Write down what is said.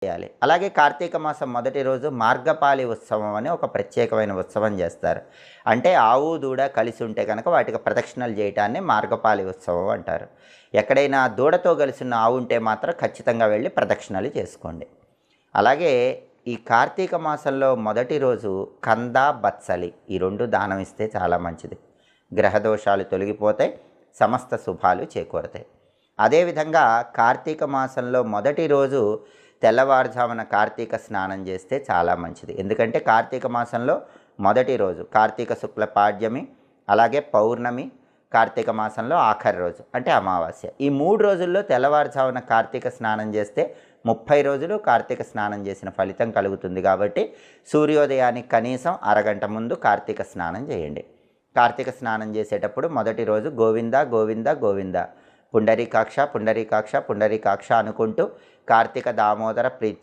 చేయాలి. అలాగే కార్తీక మాసం మొదటి రోజు మార్గపాలి ఉత్సవం అని ఒక ప్రత్యేకమైన ఉత్సవం చేస్తారు. అంటే ఆవు, దూడ కలిసి ఉంటే కనుక వాటికి ప్రదక్షిణలు చేయటాన్ని మార్గపాలి ఉత్సవం అంటారు. ఎక్కడైనా దూడతో కలిసిన ఆవు ఉంటే మాత్రం ఖచ్చితంగా వెళ్ళి ప్రదక్షిణలు చేసుకోండి. అలాగే ఈ కార్తీక మాసంలో మొదటి రోజు కంద, బత్సలి ఈ 2 దానం ఇస్తే చాలా మంచిది. గ్రహదోషాలు తొలగిపోతాయి, సమస్త శుభాలు చేకూరతాయి. అదేవిధంగా కార్తీక మాసంలో మొదటి రోజు తెల్లవారుజామున కార్తీక స్నానం చేస్తే చాలా మంచిది. ఎందుకంటే కార్తీక మాసంలో మొదటి రోజు కార్తీక శుక్ల పాడ్యమి, అలాగే పౌర్ణమి, కార్తీక మాసంలో ఆఖరి రోజు అంటే అమావాస్య. ఈ 3 రోజుల్లో తెల్లవారుజామున కార్తీక స్నానం చేస్తే 30 రోజులు కార్తీక స్నానం చేసిన ఫలితం కలుగుతుంది. కాబట్టి సూర్యోదయానికి కనీసం అరగంట ముందు కార్తీక స్నానం చేయండి. కార్తీక స్నానం చేసేటప్పుడు మొదటి రోజు గోవింద గోవింద గోవింద, పుండరీకాక్ష పుండరీకాక్ష పుండరీకాక్ష అనుకుంటూ కార్తీక దామోదర